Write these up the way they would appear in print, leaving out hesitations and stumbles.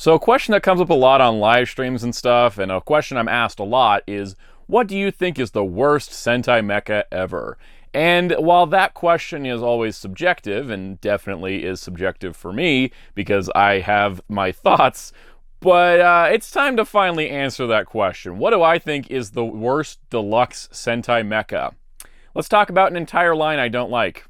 So a question that comes up a lot on live streams and stuff, and a question I'm asked a lot is, what do you think is the worst Sentai mecha ever? And while that question is always subjective, and definitely is subjective for me, because I have my thoughts, but it's time to finally answer that question. What do I think is the worst deluxe Sentai mecha? Let's talk about an entire line I don't like.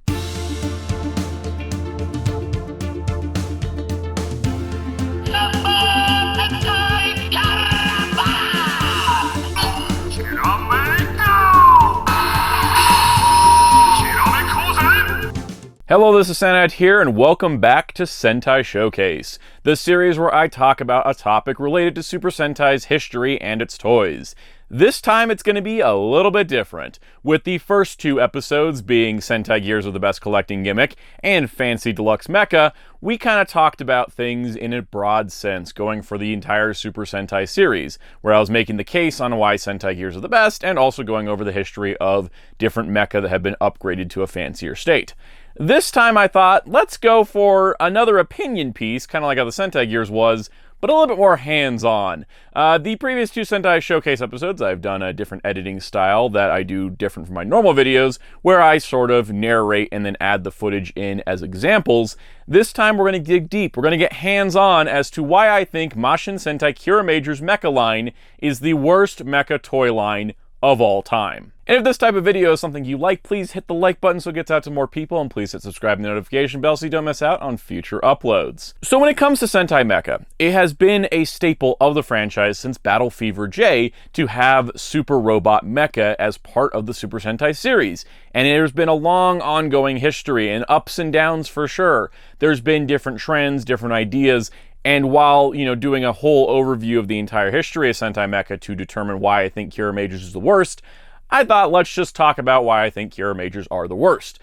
Hello, this is Soundout here, and welcome back to Sentai Showcase, the series where I talk about a topic related to Super Sentai's history and its toys. This time it's going to be a little bit different, with the first two episodes being Sentai Gears are the best collecting gimmick and Fancy Deluxe Mecha. We kind of talked about things in a broad sense, going for the entire Super Sentai series, where I was making the case on why Sentai Gears are the best, and also going over the history of different mecha that have been upgraded to a fancier state. This time I thought, let's go for another opinion piece, kind of like how the Sentai Gears was, but a little bit more hands-on. The previous two Sentai Showcase episodes, I've done a different editing style that I do different from my normal videos, where I sort of narrate and then add the footage in as examples. This time we're going to dig deep. We're going to get hands-on as to why I think Mashin Sentai Kiramager's mecha line is the worst mecha toy line of all time. And if this type of video is something you like, please hit the like button so it gets out to more people, and please hit subscribe and the notification bell so you don't miss out on future uploads. So when it comes to Sentai Mecha, it has been a staple of the franchise since Battle Fever J to have Super Robot Mecha as part of the Super Sentai series. And there's been a long ongoing history and ups and downs for sure. There's been different trends, different ideas, and while, doing a whole overview of the entire history of Sentai Mecha to determine why I think Kiramagers is the worst, I thought let's just talk about why I think Kiramagers are the worst.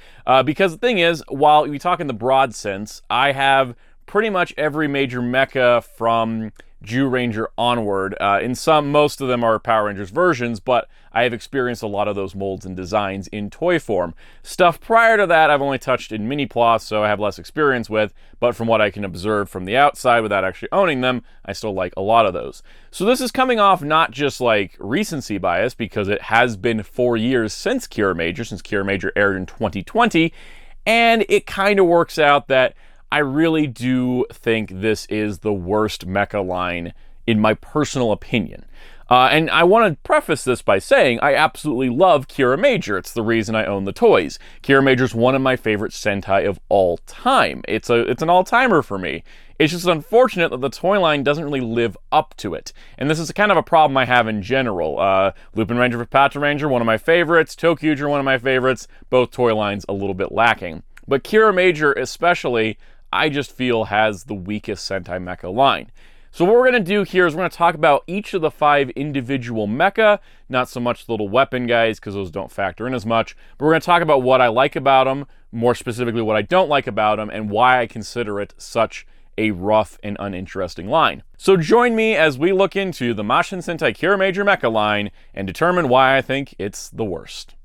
Because the thing is, while we talk in the broad sense, I have pretty much every major mecha from Zyuohger onward. Most of them are Power Rangers versions, but I have experienced a lot of those molds and designs in toy form. Stuff prior to that I've only touched in mini plots, so I have less experience with, but from what I can observe from the outside without actually owning them, I still like a lot of those. So this is coming off not just like recency bias, because it has been 4 years since Kiramager aired in 2020, and it kind of works out that I really do think this is the worst mecha line in my personal opinion. And I want to preface this by saying I absolutely love Kiramager. It's the reason I own the toys. Kiramager's one of my favorite Sentai of all time. It's an all-timer for me. It's just unfortunate that the toy line doesn't really live up to it. And this is kind of a problem I have in general. Lupin Ranger for Timeranger, one of my favorites. Zyuohger, one of my favorites. Both toy lines a little bit lacking. But Kiramager especially, I just feel has the weakest Sentai mecha line. So what we're going to do here is we're going to talk about each of the 5 individual mecha, not so much the little weapon guys, because those don't factor in as much, but we're going to talk about what I like about them, more specifically what I don't like about them, and why I consider it such a rough and uninteresting line. So join me as we look into the Mashin Sentai Kiramager mecha line and determine why I think it's the worst.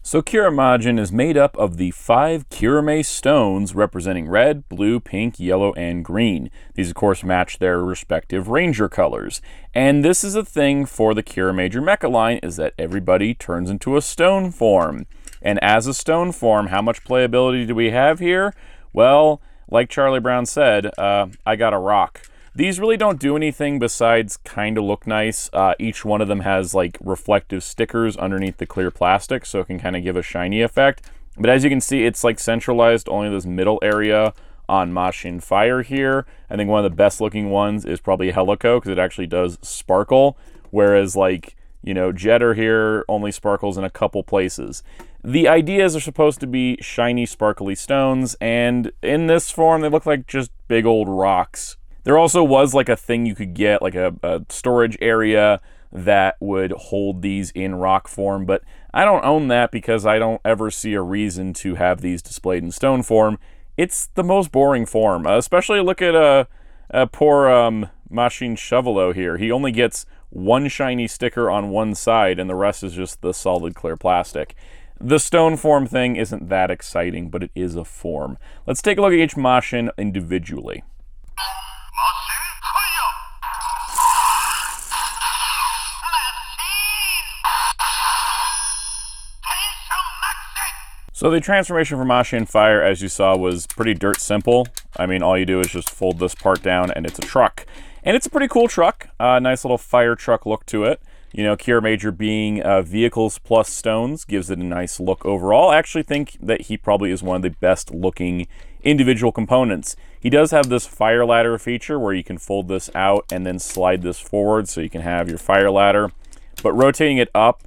So Kiramazin is made up of the 5 Kirame stones representing red, blue, pink, yellow, and green. These of course match their respective ranger colors. And this is a thing for the Kiramager mecha line, is that everybody turns into a stone form. And as a stone form, how much playability do we have here? Well, like Charlie Brown said, I got a rock. These really don't do anything besides kind of look nice. Each one of them has like reflective stickers underneath the clear plastic, so it can kind of give a shiny effect. But as you can see, it's like centralized only this middle area on Mashin Fire here. I think one of the best looking ones is probably Helico, because it actually does sparkle, whereas like, Jetter here only sparkles in a couple places. The ideas are supposed to be shiny, sparkly stones, and in this form, they look like just big old rocks. There also was like a thing you could get, like a storage area that would hold these in rock form, but I don't own that because I don't ever see a reason to have these displayed in stone form. It's the most boring form, especially look at poor Mashin Zabyun here. He only gets one shiny sticker on one side and the rest is just the solid clear plastic. The stone form thing isn't that exciting, but it is a form. Let's take a look at each Mashin individually. So the transformation for Mashin Fire, as you saw, was pretty dirt simple. I mean, all you do is just fold this part down and it's a truck. And it's a pretty cool truck. Nice little fire truck look to it. You know, Kiramager being vehicles plus stones gives it a nice look overall. I actually think that he probably is one of the best looking individual components. He does have this fire ladder feature where you can fold this out and then slide this forward so you can have your fire ladder. But rotating it up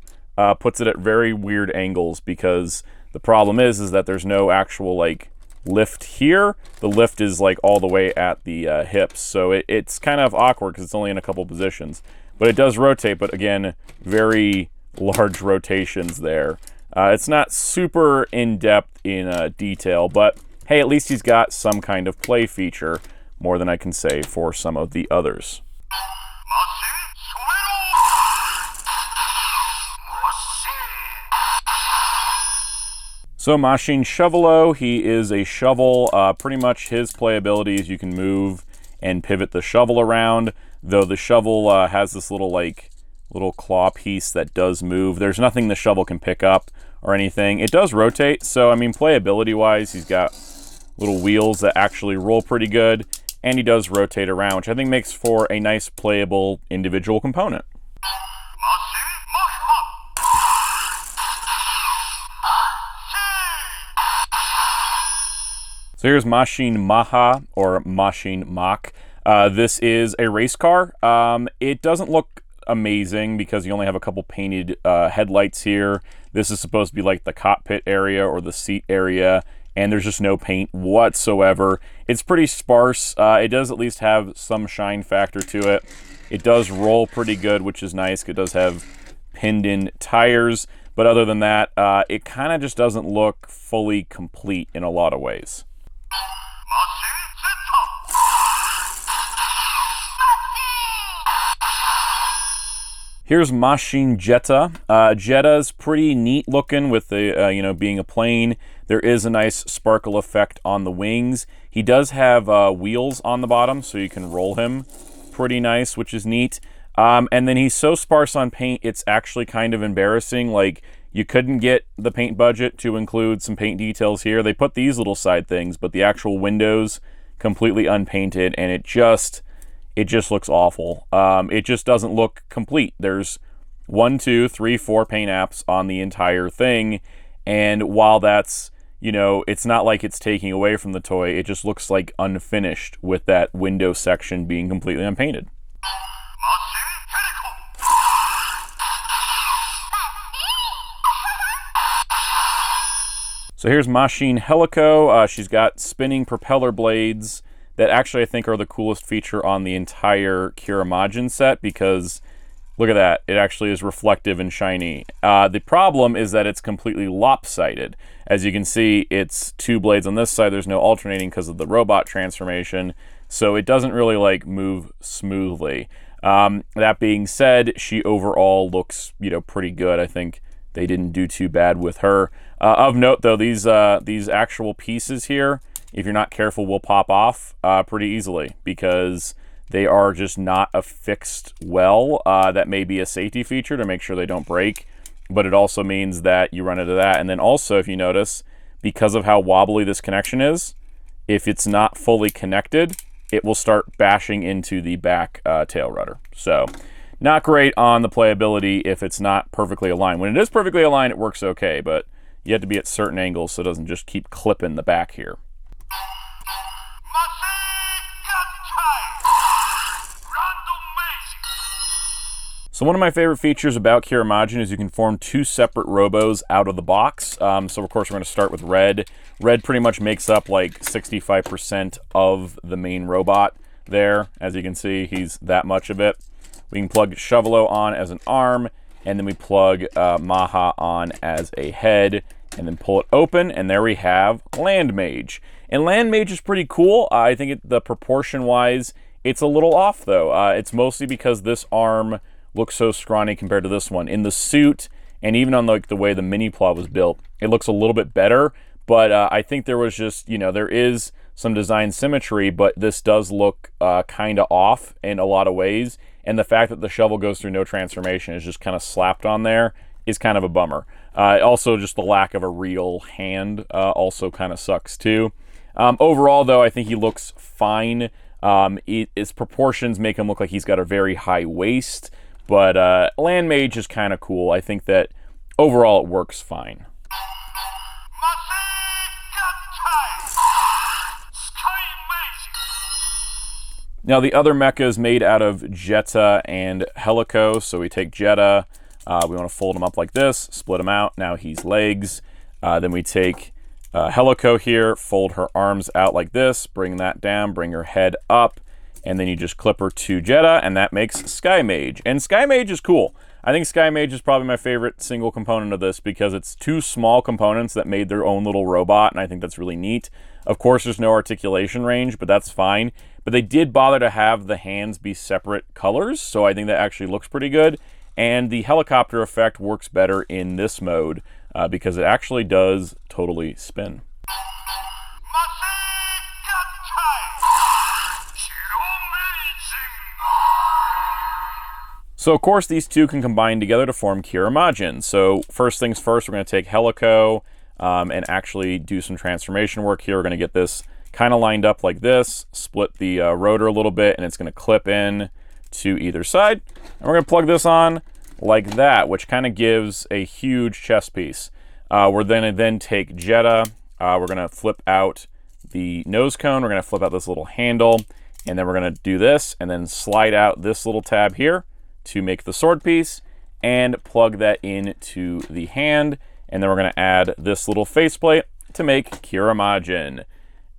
puts it at very weird angles because the problem is that there's no actual like lift here. The lift is like all the way at the hips, so it's kind of awkward because it's only in a couple positions. But it does rotate, but again, very large rotations there. It's not super in-depth in detail, but hey, at least he's got some kind of play feature, more than I can say for some of the others. So Mashin Shovelo, he is a shovel. Pretty much his playability is you can move and pivot the shovel around, though the shovel has this little claw piece that does move. There's nothing the shovel can pick up or anything. It does rotate, so I mean playability-wise, he's got little wheels that actually roll pretty good, and he does rotate around, which I think makes for a nice playable individual component. So here's Mashin Maha, or Mashin Mach. This is a race car. It doesn't look amazing because you only have a couple painted headlights here. This is supposed to be like the cockpit area or the seat area, and there's just no paint whatsoever. It's pretty sparse. It does at least have some shine factor to it. It does roll pretty good, which is nice. It does have pinned-in tires, but other than that, it kind of just doesn't look fully complete in a lot of ways. Here's Mashin Jetta. Jetta's pretty neat looking with the, being a plane. There is a nice sparkle effect on the wings. He does have wheels on the bottom, so you can roll him. Pretty nice, which is neat. And then he's so sparse on paint, it's actually kind of embarrassing. Like, you couldn't get the paint budget to include some paint details here. They put these little side things, but the actual windows completely unpainted, and it just looks awful. It just doesn't look complete. There's 1, 2, 3, 4 paint apps on the entire thing, and while that's, it's not like it's taking away from the toy, it just looks like unfinished with that window section being completely unpainted. So here's Mashin Helico. She's got spinning propeller blades that actually I think are the coolest feature on the entire Kiramazin set because look at that, it actually is reflective and shiny. The problem is that it's completely lopsided. As you can see, it's 2 blades on this side, there's no alternating because of the robot transformation, so it doesn't really like move smoothly. That being said, she overall looks, pretty good. I think they didn't do too bad with her. Of note though, these actual pieces here, if you're not careful, will pop off pretty easily because they are just not affixed well. That may be a safety feature to make sure they don't break, but it also means that you run into that. And then also, if you notice, because of how wobbly this connection is, if it's not fully connected, it will start bashing into the back tail rudder. So not great on the playability if it's not perfectly aligned. When it is perfectly aligned, it works okay, but you have to be at certain angles so it doesn't just keep clipping the back here. So one of my favorite features about Kiramazin is you can form 2 separate robos out of the box. So of course we're going to start with Red. Red pretty much makes up like 65% of the main robot there. As you can see, he's that much of it. We can plug Shovelo on as an arm, and then we plug Maha on as a head, and then pull it open, and there we have Land Mage. And Land Mage is pretty cool. I think the proportion-wise, it's a little off though. It's mostly because this arm looks so scrawny compared to this one. In the suit and even on like the way the mini plot was built, it looks a little bit better. But I think there was just, there is some design symmetry, but this does look kind of off in a lot of ways. And the fact that the shovel goes through no transformation is just kind of slapped on there is kind of a bummer. Also, just the lack of a real hand also kind of sucks too. Overall, though, I think he looks fine. His proportions make him look like he's got a very high waist, but Land Mage is kind of cool. I think that overall it works fine. Now, the other mecha is made out of Jetta and Helico. So we take Jetta, we want to fold him up like this, split him out. Now he's legs. Then we take Helico here, fold her arms out like this, bring that down, bring her head up, and then you just clip her to Jetta, and that makes Sky Mage. And Sky Mage is cool. I think Sky Mage is probably my favorite single component of this because it's two small components that made their own little robot, and I think that's really neat. Of course, there's no articulation range, but that's fine. But they did bother to have the hands be separate colors, so I think that actually looks pretty good. And the helicopter effect works better in this mode because it actually does totally spin. So of course these two can combine together to form Kiramazin. So first things first, we're going to take Helico and actually do some transformation work here. We're going to get this kind of lined up like this, split the rotor a little bit, and it's going to clip in to either side. And we're going to plug this on like that, which kind of gives a huge chest piece. We're going to then take Jetta. We're going to flip out the nose cone. We're going to flip out this little handle, and then we're going to do this, and then slide out this little tab here to make the sword piece, and plug that into the hand. And then we're going to add this little faceplate to make Kiramazin.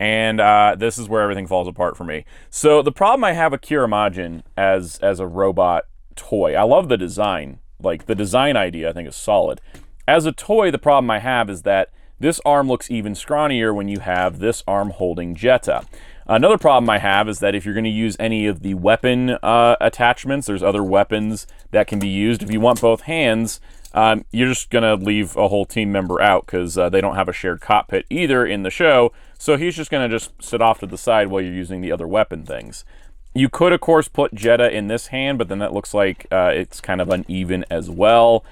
And this is where everything falls apart for me. So the problem I have with Kiramazin as a robot toy, I love the design. Like, the design idea I think is solid. As a toy, the problem I have is that this arm looks even scrawnier when you have this arm holding Jetta. Another problem I have is that if you're going to use any of the weapon attachments, there's other weapons that can be used. If you want both hands, you're just going to leave a whole team member out because they don't have a shared cockpit either in the show. So he's just going to just sit off to the side while you're using the other weapon things. You could, of course, put Jetta in this hand, but then that looks like it's kind of uneven as well.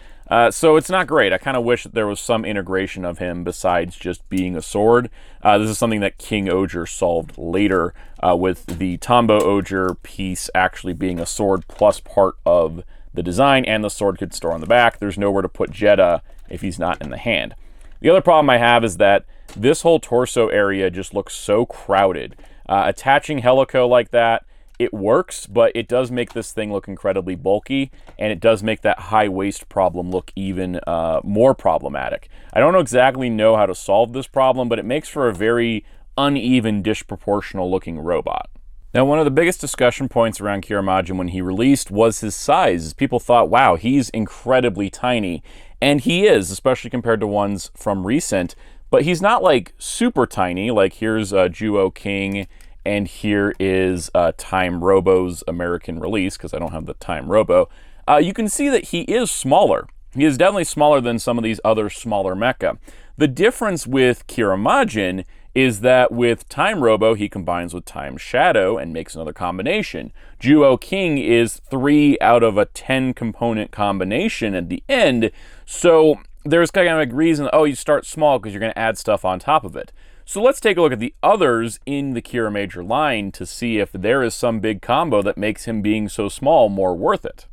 So it's not great. I kind of wish that there was some integration of him besides just being a sword. This is something that King-Ohger solved later with the Tombo-Ohger piece actually being a sword plus part of the design, and the sword could store on the back. There's nowhere to put Jetta if he's not in the hand. The other problem I have is that this whole torso area just looks so crowded. Attaching Helico like that, it works, but it does make this thing look incredibly bulky, and it does make that high waist problem look even more problematic. I don't exactly know how to solve this problem, but it makes for a very uneven, disproportional looking robot. Now, one of the biggest discussion points around Kiramazin when he released was his size. People thought, wow, he's incredibly tiny. And he is, especially compared to ones from recent. But he's not like super tiny. Like here's Zyuohger King, and here is Time Robo's American release, because I don't have the Time Robo. You can see that he is smaller. He is definitely smaller than some of these other smaller mecha. The difference with Kiramazin is that with Time Robo, he combines with Time Shadow and makes another combination. Zyuohger King is 3 out of a 10 component combination at the end, so there's kind of a reason, oh, you start small because you're going to add stuff on top of it. So let's take a look at the others in the Kiramager line to see if there is some big combo that makes him being so small more worth it.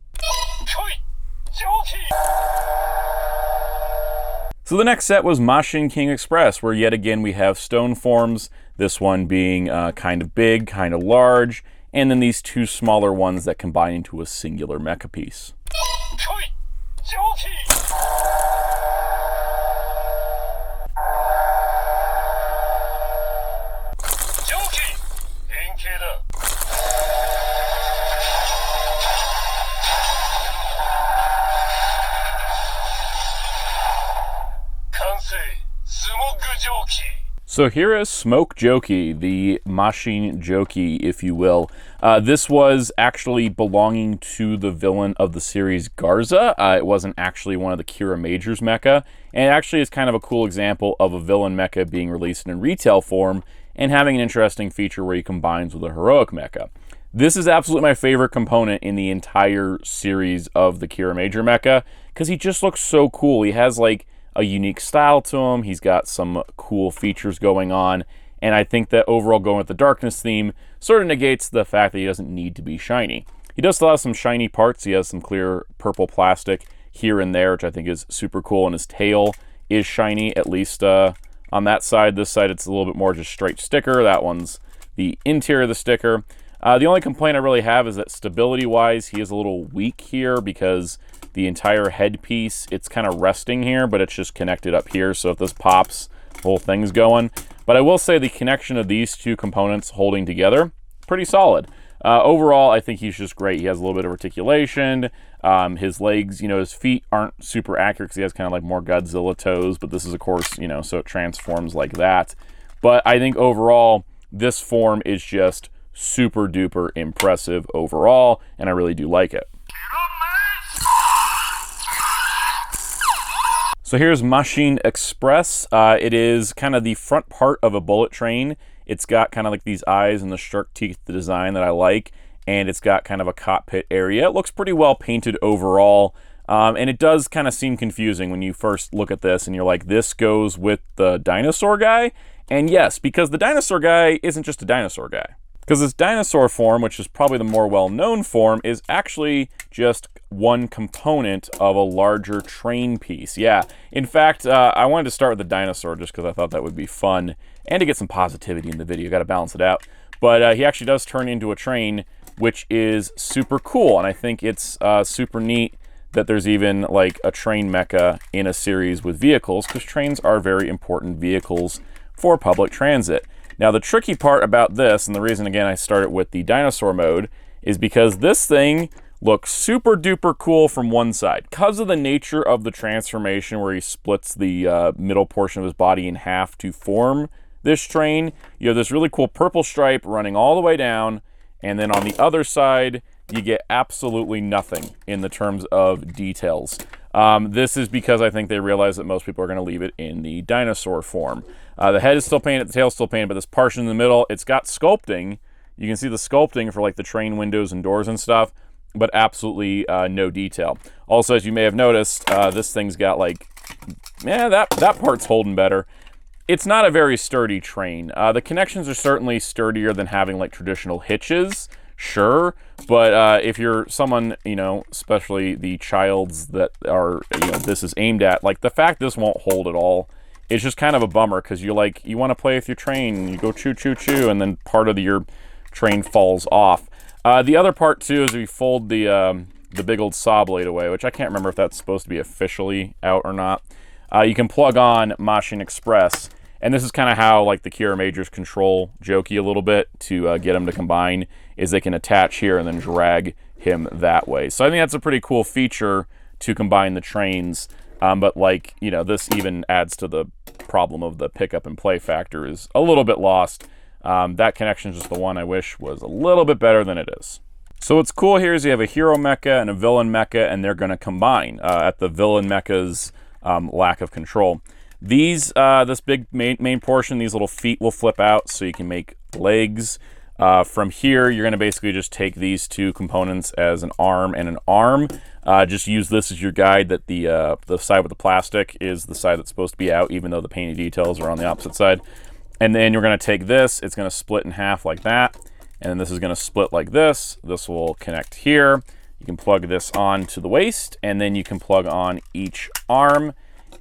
So the next set was Mashin King Express, where yet again we have stone forms, this one being kind of big, kind of large, and then these two smaller ones that combine into a singular mecha piece. So here is Smoke Jouki, the Mashin Jouki, if you will. This was actually belonging to the villain of the series Garza. It wasn't actually one of the Kiramager's mecha, and it actually is kind of a cool example of a villain mecha being released in retail form and having an interesting feature where he combines with a heroic mecha. This is absolutely my favorite component in the entire series of the Kiramager mecha, because he just looks so cool. He has like a unique style to him. He's got some cool features going on, and I think that overall going with the darkness theme sort of negates the fact that he doesn't need to be shiny. He does still have some shiny parts. He has some clear purple plastic here and there, which I think is super cool, and his tail is shiny, at least on that side. This side it's a little bit more just straight sticker. That one's the interior of the sticker. The only complaint I really have is that stability-wise, he is a little weak here because the entire headpiece, it's kind of resting here, but it's just connected up here. So if this pops, the whole thing's going. But I will say the connection of these two components holding together, pretty solid. Overall, I think he's just great. He has a little bit of articulation. His legs, you know, his feet aren't super accurate because he has kind of like more Godzilla toes, but this is, of course, you know, so it transforms like that. But I think overall, this form is just super duper impressive overall, and I really do like it. So here's Machine Express. It is kind of the front part of a bullet train. It's got kind of like these eyes and the shark teeth, the design that I like, and it's got kind of a cockpit area. It looks pretty well painted overall, and it does kind of seem confusing when you first look at this and you're like, this goes with the dinosaur guy? And yes, because the dinosaur guy isn't just a dinosaur guy. Because this dinosaur form, which is probably the more well-known form, is actually just one component of a larger train piece. Yeah, in fact, I wanted to start with the dinosaur just because I thought that would be fun and to get some positivity in the video. Got to balance it out. But he actually does turn into a train, which is super cool, and I think it's super neat that there's even like a train mecha in a series with vehicles, because trains are very important vehicles for public transit. Now, the tricky part about this, and the reason, again, I started with the dinosaur mode, is because this thing looks super duper cool from one side. Because of the nature of the transformation where he splits the middle portion of his body in half to form this train, you have this really cool purple stripe running all the way down, and then on the other side, you get absolutely nothing in the terms of details. This is because I think they realize that most people are going to leave it in the dinosaur form. The head is still painted, the tail is still painted, but this portion in the middle, it's got sculpting. You can see the sculpting for like the train windows and doors and stuff, but absolutely no detail. Also, as you may have noticed, this thing's got like, yeah, that part's holding better. It's not a very sturdy train. The connections are certainly sturdier than having like traditional hitches. Sure, but if you're someone, you know, especially the childs that are, you know, this is aimed at, like the fact this won't hold at all, it's just kind of a bummer, because you're like, you want to play with your train, you go choo choo choo, and then part of your train falls off. The other part too is if you fold the big old saw blade away, which I can't remember if that's supposed to be officially out or not. You can plug on Machine Express. And this is kind of how like the Kiramagers control Jouki a little bit to get him to combine, is they can attach here and then drag him that way. So I think that's a pretty cool feature to combine the trains. But like, you know, this even adds to the problem of the pick up and play factor is a little bit lost. That connection is just the one I wish was a little bit better than it is. So what's cool here is you have a hero mecha and a villain mecha, and they're going to combine at the villain mecha's lack of control. These, this big main portion, these little feet will flip out so you can make legs. From here, you're going to basically just take these two components as an arm and an arm. Just use this as your guide that the side with the plastic is the side that's supposed to be out, even though the painted details are on the opposite side. And then you're going to take this, it's going to split in half like that. And then this is going to split like this. This will connect here. You can plug this on to the waist, and then you can plug on each arm.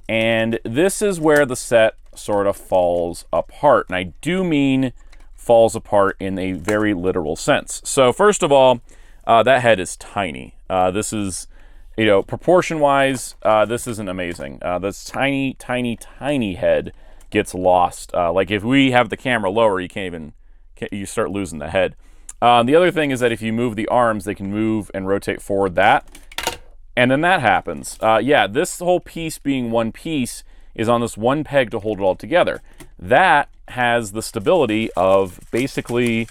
And this is where the set sort of falls apart. And I do mean falls apart in a very literal sense. So first of all, that head is tiny. This is, you know, proportion-wise, this isn't amazing. This tiny, tiny, tiny head gets lost. Like if we have the camera lower, you you start losing the head. The other thing is that if you move the arms, they can move and rotate forward that. And then that happens. Yeah, this whole piece being one piece is on this one peg to hold it all together. That has the stability of basically,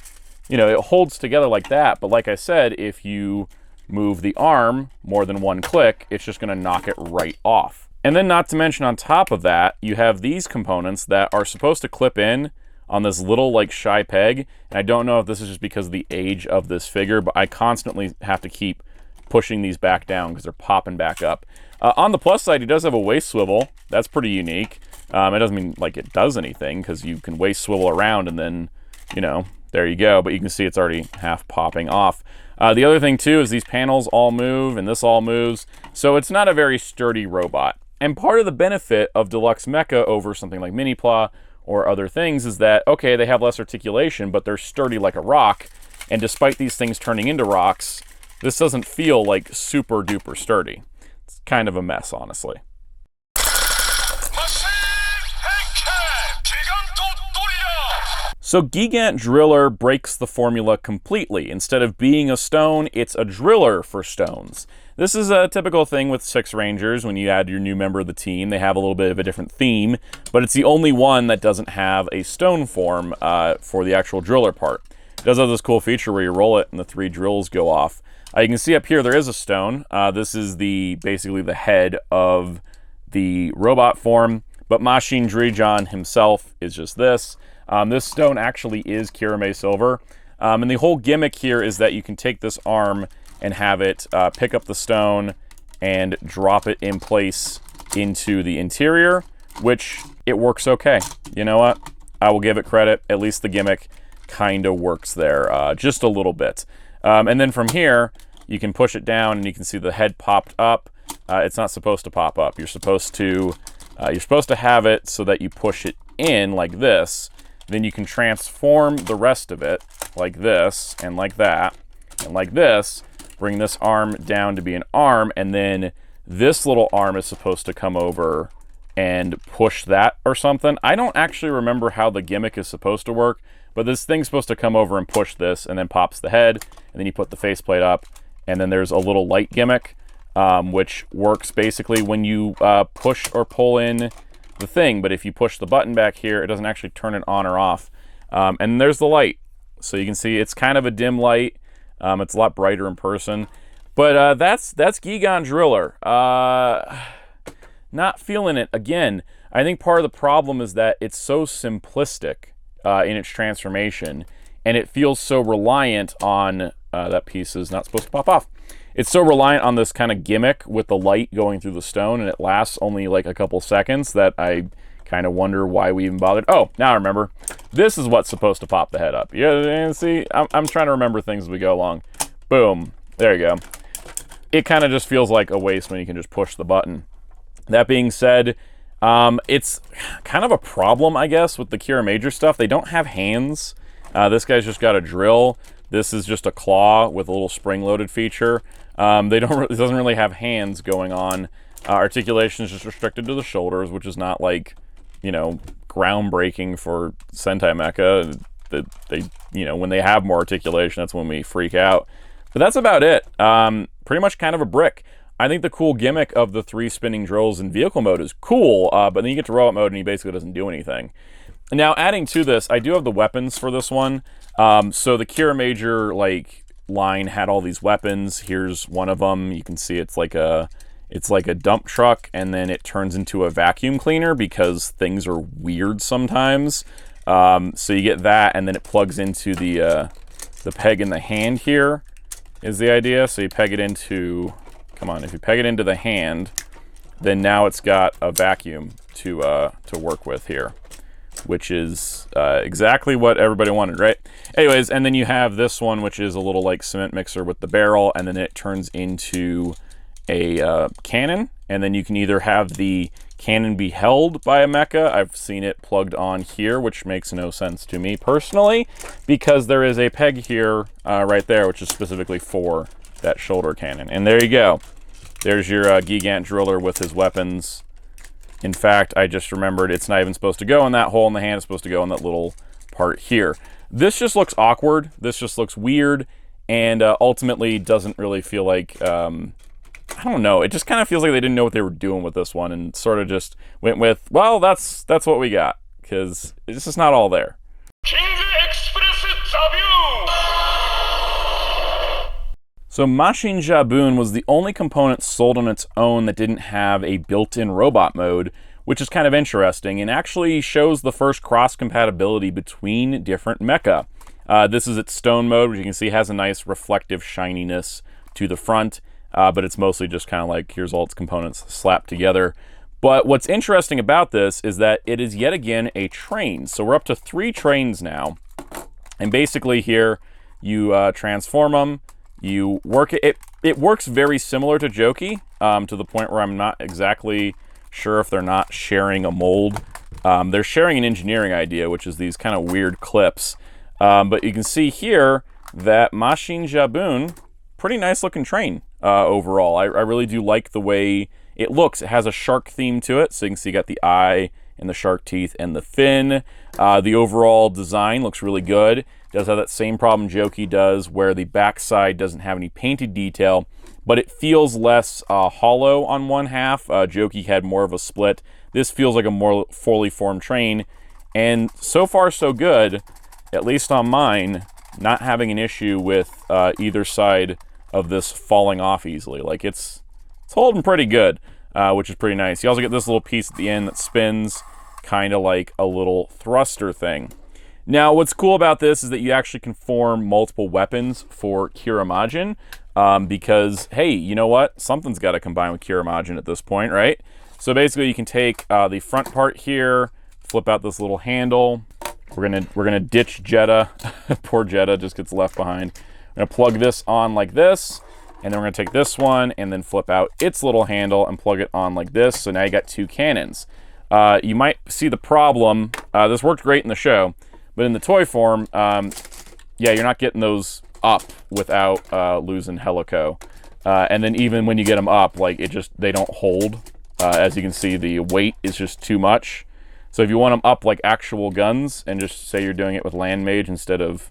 you know, it holds together like that, but like I said, if you move the arm more than one click, it's just gonna knock it right off. And then not to mention on top of that, you have these components that are supposed to clip in on this little like shy peg. And I don't know if this is just because of the age of this figure, but I constantly have to keep pushing these back down because they're popping back up. On the plus side, he does have a waist swivel. That's pretty unique. It doesn't mean like it does anything because you can waist swivel around and then, you know, there you go. But you can see it's already half popping off. The other thing too is these panels all move and this all moves. So it's not a very sturdy robot. And part of the benefit of Deluxe Mecha over something like Mini-Pla or other things is that, okay, they have less articulation, but they're sturdy like a rock. And despite these things turning into rocks, this doesn't feel like super duper sturdy. It's kind of a mess, honestly. So Gigant Driller breaks the formula completely. Instead of being a stone, it's a driller for stones. This is a typical thing with 6 Rangers. When you add your new member of the team, they have a little bit of a different theme, but it's the only one that doesn't have a stone form for the actual driller part. It does have this cool feature where you roll it and the 3 drills go off. You can see up here there is a stone. This is basically the head of the robot form, but Mashin Zabyun himself is just this. This stone actually is Kiramazin silver. And the whole gimmick here is that you can take this arm and have it pick up the stone and drop it in place into the interior, which it works okay. You know what? I will give it credit. At least the gimmick kind of works there, just a little bit. And then from here, you can push it down and you can see the head popped up. It's not supposed to pop up. You're supposed to have it so that you push it in like this. Then you can transform the rest of it like this and like that and like this. Bring this arm down to be an arm, and then this little arm is supposed to come over and push that or something. I don't actually remember how the gimmick is supposed to work, but this thing's supposed to come over and push this and then pops the head, and then you put the faceplate up, and then there's a little light gimmick, which works basically when you push or pull in the thing, but if you push the button back here, it doesn't actually turn it on or off. And there's the light. So you can see it's kind of a dim light. It's a lot brighter in person. But that's Gigant Driller. Not feeling it. Again, I think part of the problem is that it's so simplistic in its transformation, and it feels so reliant on, that piece is not supposed to pop off. It's so reliant on this kind of gimmick with the light going through the stone, and it lasts only like a couple seconds, that I kind of wonder why we even bothered. Oh, now I remember. This is what's supposed to pop the head up. Yeah, see, I'm trying to remember things as we go along. Boom. There you go. It kind of just feels like a waste when you can just push the button. That being said, it's kind of a problem, I guess, with the Kiramager stuff. They don't have hands. This guy's just got a drill. This is just a claw with a little spring-loaded feature. It doesn't really have hands going on. Articulation is just restricted to the shoulders, which is not like, you know, groundbreaking for Sentai Mecha. They, you know, when they have more articulation, that's when we freak out. But that's about it. Pretty much kind of a brick. I think the cool gimmick of the 3 spinning drills in vehicle mode is cool, but then you get to robot mode and he basically doesn't do anything. Now, adding to this, I do have the weapons for this one. So the Kiramager line had all these weapons. Here's one of them. You can see it's like a dump truck, and then it turns into a vacuum cleaner because things are weird sometimes. So you get that, and then it plugs into the peg in the hand here is the idea. So you peg it into, come on, if you peg it into the hand, then now it's got a vacuum to work with here, which is exactly what everybody wanted, right? Anyways, and then you have this one, which is a little like cement mixer with the barrel, and then it turns into a cannon, and then you can either have the cannon be held by a mecha. I've seen it plugged on here, which makes no sense to me personally, because there is a peg here right there, which is specifically for that shoulder cannon. And there you go. There's your Gigant Driller with his weapons. In fact, I just remembered it's not even supposed to go in that hole in the hand. It's supposed to go in that little part here. This just looks awkward. This just looks weird, and ultimately doesn't really feel like, I don't know. It just kind of feels like they didn't know what they were doing with this one, and sort of just went with, well, that's what we got, because it's just not all there. So Mashin Zabyun was the only component sold on its own that didn't have a built-in robot mode, which is kind of interesting and actually shows the first cross-compatibility between different mecha. This is its stone mode, which you can see has a nice reflective shininess to the front, but it's mostly just kind of like, here's all its components slapped together. But what's interesting about this is that it is yet again a train. So we're up to 3 trains now. And basically here, you transform them, you work it. It works very similar to Jouki, to the point where I'm not exactly sure if they're not sharing a mold. They're sharing an engineering idea, which is these kind of weird clips. But you can see here that Mashin Zabyun, pretty nice looking train overall. I really do like the way it looks. It has a shark theme to it, so you can see you got the eye and the shark teeth and the fin. The overall design looks really good. It does have that same problem Jouki does, where the backside doesn't have any painted detail, but it feels less hollow on one half. Jouki had more of a split. This feels like a more fully formed train, and so far so good, at least on mine, not having an issue with either side of this falling off easily. Like it's holding pretty good, which is pretty nice. You also get this little piece at the end that spins, kind of like a little thruster thing. Now, what's cool about this is that you actually can form multiple weapons for Kiramazin, because, hey, you know what? Something's got to combine with Kiramazin at this point, right? So basically, you can take the front part here, flip out this little handle. We're gonna ditch Jetta. Poor Jetta just gets left behind. We're gonna plug this on like this, and then we're gonna take this one and then flip out its little handle and plug it on like this. So now you got 2 cannons. You might see the problem. This worked great in the show, but in the toy form, yeah, you're not getting those up without losing helico. And then even when you get them up, like they don't hold. As you can see, the weight is just too much. So if you want them up like actual guns, and just say you're doing it with Land Mage instead of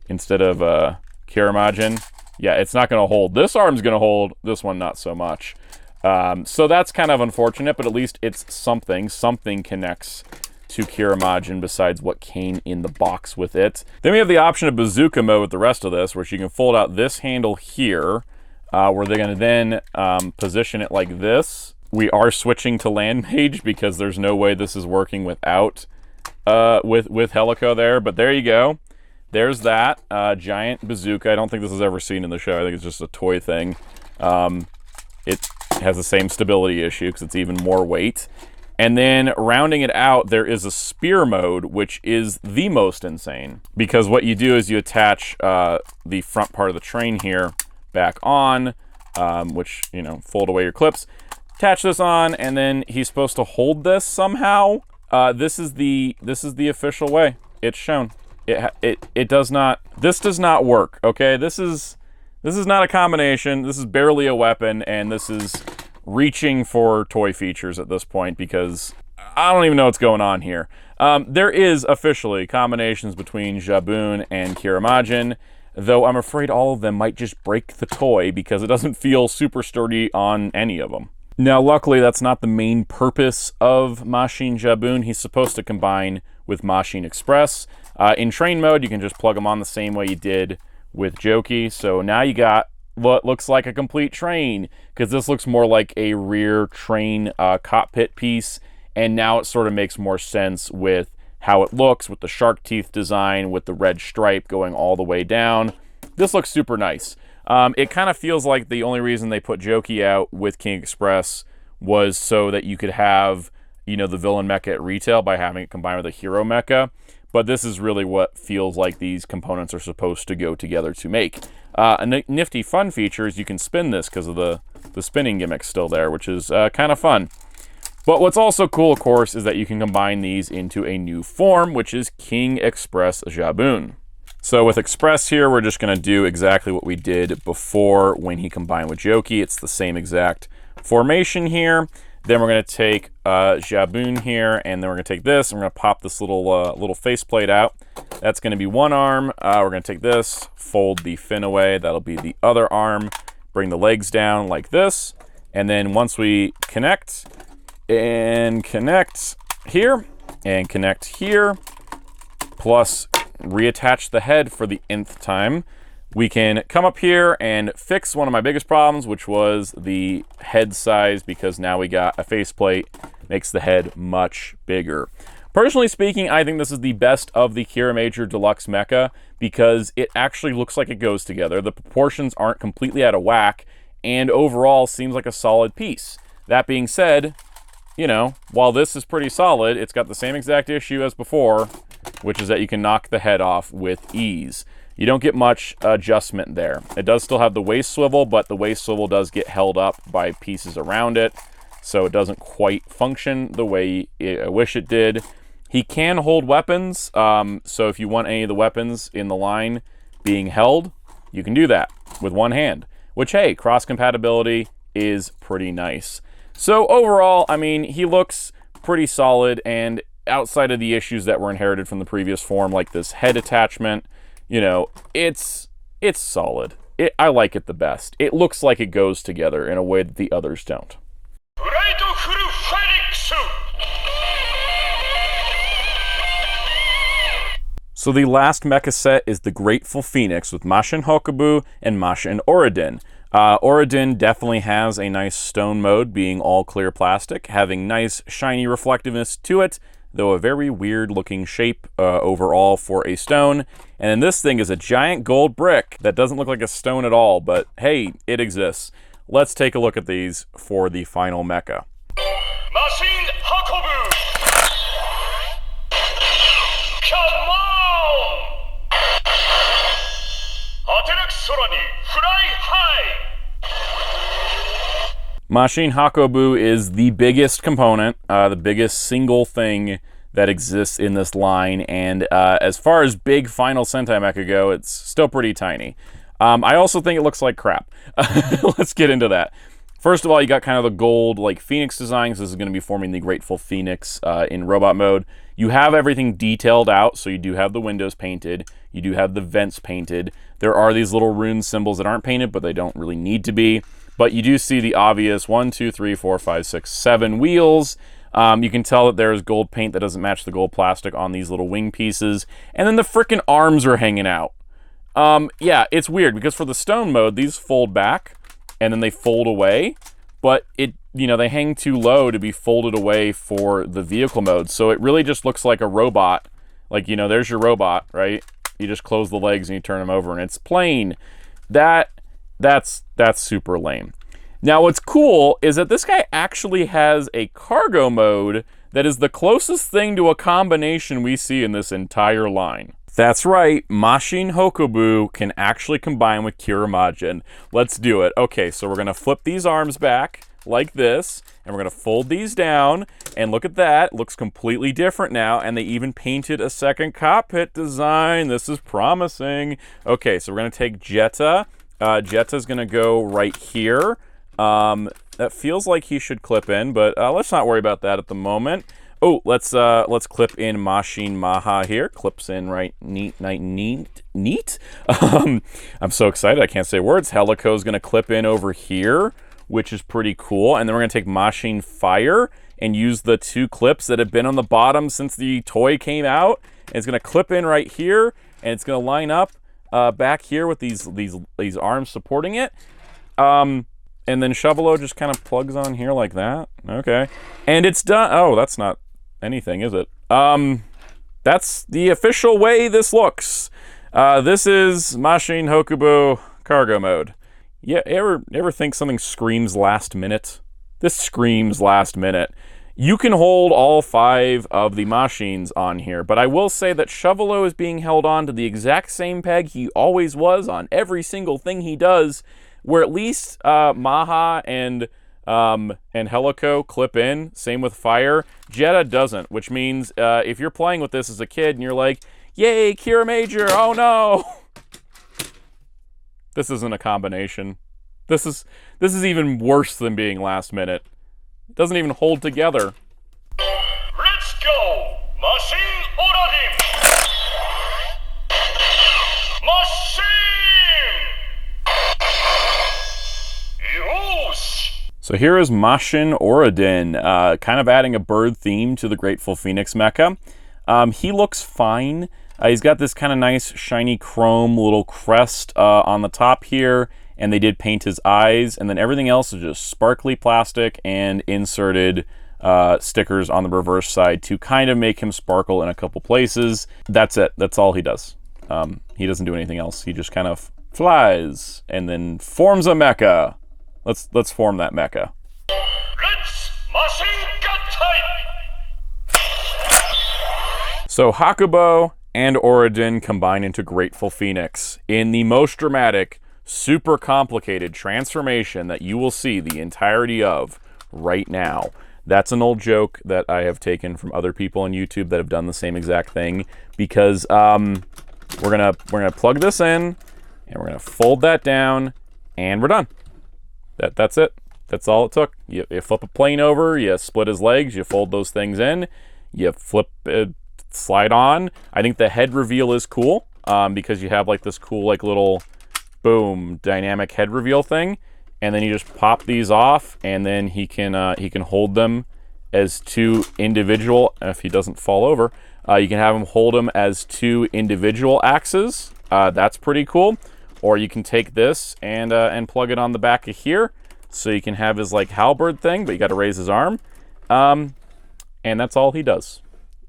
Kiramazin, yeah, it's not going to hold. This arm's going to hold. This one not so much. So that's kind of unfortunate, but at least it's something. Something connects to Kiramazin besides what came in the box with it. Then we have the option of bazooka mode with the rest of this, which you can fold out this handle here, where they're going to then position it like this. We are switching to Land Mage because there's no way this is working without with helico there. But there you go. There's that giant bazooka. I don't think this is ever seen in the show. I think it's just a toy thing. It has the same stability issue because it's even more weight. And then rounding it out, there is a spear mode, which is the most insane. Because what you do is you attach the front part of the train here back on, which, you know, fold away your clips. Attach this on, and then he's supposed to hold this somehow. This is the official way. It's shown. It does not. This does not work. Okay, this is not a combination. This is barely a weapon, and this is reaching for toy features at this point because I don't even know what's going on here. There is officially combinations between Zabyun and Kiramazin, though I'm afraid all of them might just break the toy because it doesn't feel super sturdy on any of them. Now, luckily, that's not the main purpose of Mashin Zabyun. He's supposed to combine with Mashin Express. In train mode, you can just plug them on the same way you did with Jouki. So now you got what looks like a complete train, because this looks more like a rear train cockpit piece. And now it sort of makes more sense with how it looks, with the shark teeth design, with the red stripe going all the way down. This looks super nice. It kind of feels like the only reason they put Jouki out with King Express was so that you could have, you know, the villain mecha at retail by having it combined with a hero mecha. But this is really what feels like these components are supposed to go together to make. A nifty fun feature is you can spin this because of the spinning gimmick still there, which is kind of fun. But what's also cool, of course, is that you can combine these into a new form, which is King Express Zabyun. So with Express here, we're just going to do exactly what we did before when he combined with Jouki. It's the same exact formation here. Then we're going to take Zabyun here, and then we're going to take this, and we're going to pop this little faceplate out. That's going to be one arm. We're going to take this, fold the fin away. That'll be the other arm. Bring the legs down like this. And then once we connect and connect here, and connect here, plus reattach the head for the nth time, we can come up here and fix one of my biggest problems, which was the head size, because now we got a faceplate, makes the head much bigger. Personally speaking, I think this is the best of the Kiramager Deluxe Mecha, because it actually looks like it goes together. The proportions aren't completely out of whack, and overall seems like a solid piece. That being said, you know, while this is pretty solid, it's got the same exact issue as before, which is that you can knock the head off with ease. You don't get much adjustment there. It does still have the waist swivel, but the waist swivel does get held up by pieces around it, so it doesn't quite function the way I wish it did. He can hold weapons, so if you want any of the weapons in the line being held, you can do that with one hand, which, hey, cross-compatibility is pretty nice. So overall, I mean, he looks pretty solid, and outside of the issues that were inherited from the previous form, like this head attachment, you know, it's solid. I like it the best. It looks like it goes together in a way that the others don't. So the last mecha set is the Grateful Phoenix with Mashin Hokubu and Mashin Oridin. Oridin definitely has a nice stone mode, being all clear plastic, having nice shiny reflectiveness to it, though a very weird looking shape overall for a stone. And then this thing is a giant gold brick that doesn't look like a stone at all, but hey, it exists. Let's take a look at these for the final mecha. Mashin Hakobu! Come on! Fly high! Mashin Hakobu is the biggest component, the biggest single thing that exists in this line, and as far as big final Sentai mecha go, it's still pretty tiny. I also think it looks like crap. Let's get into that. First of all, you got kind of the gold, like, Phoenix designs. This is going to be forming the Grateful Phoenix in robot mode. You have everything detailed out, so you do have the windows painted. You do have the vents painted. There are these little rune symbols that aren't painted, but they don't really need to be. But you do see the obvious 1, 2, 3, 4, 5, 6, 7 wheels. You can tell that there's gold paint that doesn't match the gold plastic on these little wing pieces. And then the frickin' arms are hanging out. Yeah, it's weird, because for the stone mode, these fold back, and then they fold away. But you know, they hang too low to be folded away for the vehicle mode. So it really just looks like a robot. Like, you know, there's your robot, right? You just close the legs and you turn them over, and it's plain. That's super lame. Now, what's cool is that this guy actually has a cargo mode that is the closest thing to a combination we see in this entire line. That's right, Mashin Hokubu can actually combine with Kiramazin. Let's do it. Okay, so we're gonna flip these arms back like this, and we're gonna fold these down, and look at that, it looks completely different now, and they even painted a second cockpit design. This is promising. Okay, so we're gonna take Jetta. Jetta's gonna go right here. That feels like he should clip in, but let's not worry about that at the moment. Oh, let's clip in Mashin Maha here. Clips in right neat. I'm so excited, I can't say words. Helico's gonna clip in over here, which is pretty cool. And then we're gonna take Mashin Fire and use the 2 clips that have been on the bottom since the toy came out. And it's gonna clip in right here, and it's gonna line up back here with these arms supporting it. And then Shovelo just kind of plugs on here like that. Okay. And it's done. Oh, that's not anything, is it? That's the official way this looks. This is Mashin Hokubu cargo mode. Yeah, ever think something screams last minute? This screams last minute. You can hold all 5 of the machines on here, but I will say that Shovelo is being held on to the exact same peg he always was on every single thing he does, where at least Maha and Helico clip in. Same with Fire. Jetta doesn't, which means if you're playing with this as a kid and you're like, yay, Kiramager, oh no! This isn't a combination. This is even worse than being last minute. It doesn't even hold together. Let's go! Mashin Oradin! Machine! So So here is Mashin Zabyun, kind of adding a bird theme to the Grateful Phoenix mecha. He looks fine. He's got this kind of nice shiny chrome little crest on the top here, and they did paint his eyes, and then everything else is just sparkly plastic and inserted stickers on the reverse side to kind of make him sparkle in a couple places. That's it. That's all he does. He doesn't do anything else. He just kind of flies and then forms a mecha. Let's form that mecha. So Hakubo and Zabyun combine into Grateful Phoenix in the most dramatic, super complicated transformation that you will see the entirety of right now. That's an old joke that I have taken from other people on YouTube that have done the same exact thing, because we're gonna plug this in and we're gonna fold that down and we're done. That's it. That's all it took. You flip a plane over, you split his legs, you fold those things in, you flip it, slide on. I think the head reveal is cool because you have like this cool like little boom dynamic head reveal thing, and then you just pop these off, and then he can hold them as two individual. If he doesn't fall over, you can have him hold them as two individual axes. That's pretty cool. Or you can take this and plug it on the back of here, so you can have his like halberd thing, but you got to raise his arm, and that's all he does.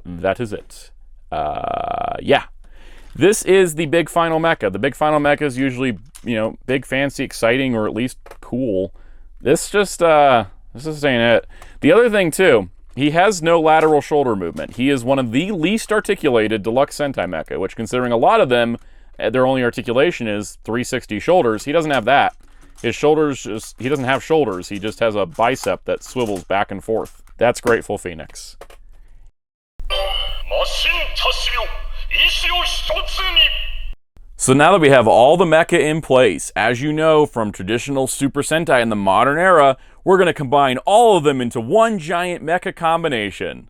That is it. Yeah, this is the big final mecha. The big final mecha is usually, you know, big, fancy, exciting, or at least cool. This just ain't it. The other thing too, he has no lateral shoulder movement. He is one of the least articulated deluxe Sentai mecha, which, considering a lot of them, their only articulation is 360 shoulders. He doesn't have that. His shoulders he doesn't have shoulders. He just has a bicep that swivels back and forth. That's Grateful Phoenix. So now that we have all the mecha in place, as you know from traditional Super Sentai in the modern era, we're going to combine all of them into one giant mecha combination.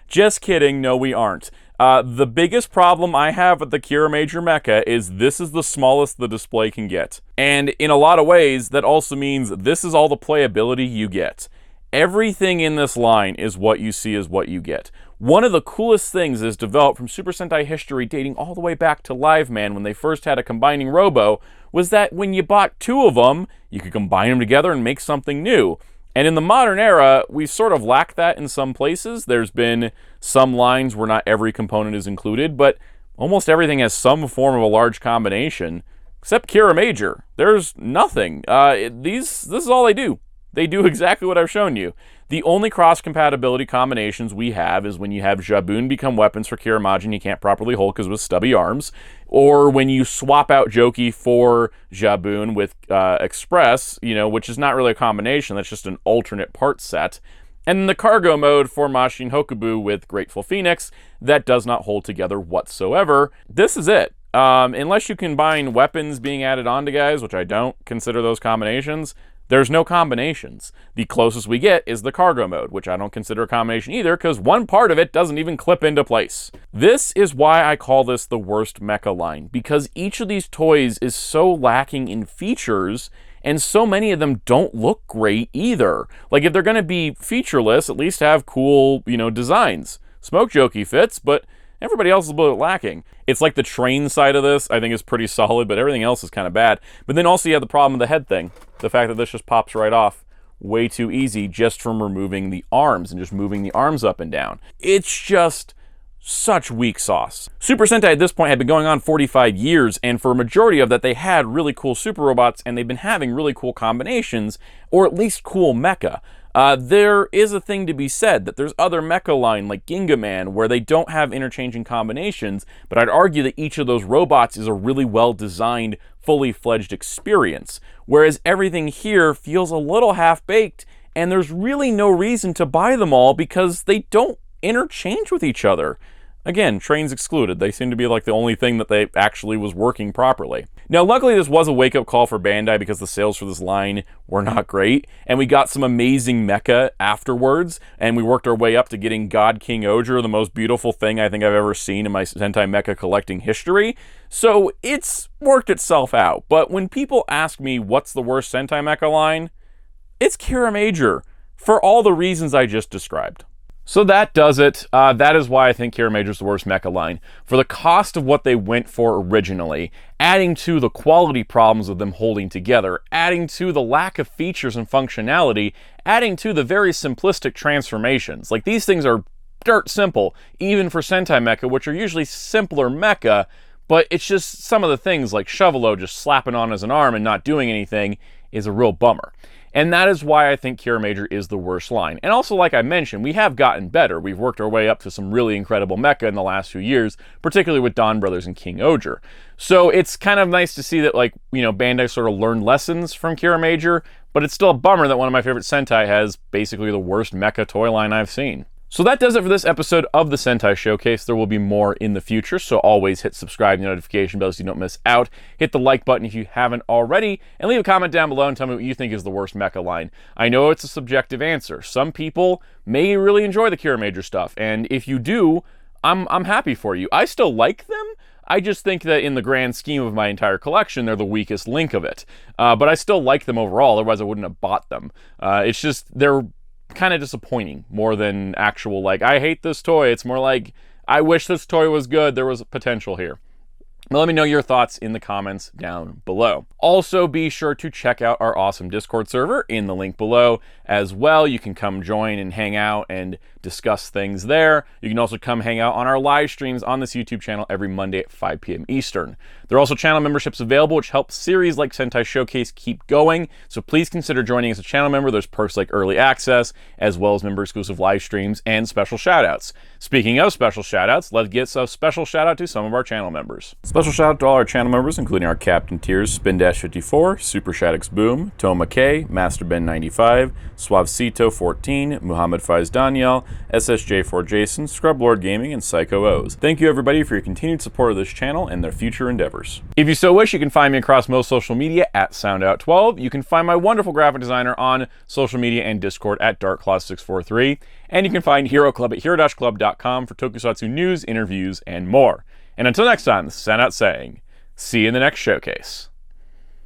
Just kidding, no we aren't. The biggest problem I have with the Kiramager mecha is this is the smallest the display can get. And in a lot of ways, that also means this is all the playability you get. Everything in this line is what you see is what you get. One of the coolest things is developed from Super Sentai history dating all the way back to Live Man when they first had a combining robo, was that when you bought two of them, you could combine them together and make something new. And in the modern era, we sort of lack that in some places. There's been some lines where not every component is included, but almost everything has some form of a large combination, except Kiramager. There's nothing. This is all they do. They do exactly what I've shown you. The only cross-compatibility combinations we have is when you have Zabyun become weapons for Kiramazin you can't properly hold because with stubby arms, or when you swap out Jouki for Zabyun with Express, you know, which is not really a combination, that's just an alternate part set. And then the cargo mode for Mashin Hokubu with Grateful Phoenix that does not hold together whatsoever. This is it. Unless you combine weapons being added onto guys, which I don't consider those combinations, there's no combinations. The closest we get is the cargo mode, which I don't consider a combination either, because one part of it doesn't even clip into place. This is why I call this the worst mecha line, because each of these toys is so lacking in features, and so many of them don't look great either. Like, if they're going to be featureless, at least have cool, you know, designs. Smoke Jouki fits, but everybody else is a little lacking. It's like the train side of this, I think, is pretty solid, but everything else is kind of bad. But then also you have the problem of the head thing. The fact that this just pops right off way too easy just from removing the arms and just moving the arms up and down. It's just such weak sauce. Super Sentai at this point had been going on 45 years, and for a majority of that they had really cool super robots, and they've been having really cool combinations, or at least cool mecha. There is a thing to be said that there's other mecha line like Gingaman where they don't have interchanging combinations, but I'd argue that each of those robots is a really well-designed, fully fledged experience, whereas everything here feels a little half-baked, and there's really no reason to buy them all because they don't interchange with each other. Again, trains excluded. They seem to be like the only thing that they actually was working properly. Now, luckily, this was a wake-up call for Bandai because the sales for this line were not great, and we got some amazing mecha afterwards, and we worked our way up to getting God King-Ohger, the most beautiful thing I think I've ever seen in my Sentai mecha collecting history. So it's worked itself out. But when people ask me what's the worst Sentai mecha line, It's Kiramager, for all the reasons I just described. So that does it. That is why I think Kiramager is the worst mecha line. For the cost of what they went for originally, adding to the quality problems of them holding together, adding to the lack of features and functionality, adding to the very simplistic transformations. Like, these things are dirt simple, even for Sentai mecha, which are usually simpler mecha, but it's just some of the things like Shovelo just slapping on as an arm and not doing anything is a real bummer. And that is why I think Kiramager is the worst line. And also, like I mentioned, we have gotten better. We've worked our way up to some really incredible mecha in the last few years, particularly with Dawn Brothers and King-Ohger. So it's kind of nice to see that, like, you know, Bandai sort of learned lessons from Kiramager, but it's still a bummer that one of my favorite Sentai has basically the worst mecha toy line I've seen. So that does it for this episode of the Sentai Showcase. There will be more in the future, so always hit subscribe and the notification bell so you don't miss out. Hit the like button if you haven't already, and leave a comment down below and tell me what you think is the worst mecha line. I know it's a subjective answer. Some people may really enjoy the Kiramager stuff, and if you do, I'm happy for you. I still like them. I just think that in the grand scheme of my entire collection, they're the weakest link of it. But I still like them overall, otherwise I wouldn't have bought them. It's just, they're kind of disappointing more than actual, like, I hate this toy. It's more like, I wish this toy was good. There was potential here. But let me know your thoughts in the comments down below. Also, be sure to check out our awesome Discord server in the link below as well. You can come join and hang out and discuss things there. You can also come hang out on our live streams on this YouTube channel every Monday at 5 p.m. Eastern. There are also channel memberships available, which help series like Sentai Showcase keep going. So please consider joining as a channel member. There's perks like early access, as well as member-exclusive live streams and special shoutouts. Speaking of special shoutouts, let's get a special shout out to some of our channel members. Special shout out to all our channel members, including our Captain Tiers, Spin-54, Super Shaddix Boom, Toma K, Master Ben 95, Suavecito 14, Muhammad Faiz Daniel, SSJ4 Jason, Scrub Lord Gaming, and Psycho O's. Thank you everybody for your continued support of this channel and their future endeavors. If you so wish, you can find me across most social media at Soundout12. You can find my wonderful graphic designer on social media and Discord at DarkClaw643. And you can find Hero Club at hero-club.com for tokusatsu news, interviews, and more. And until next time, this is Soundout saying, see you in the next showcase.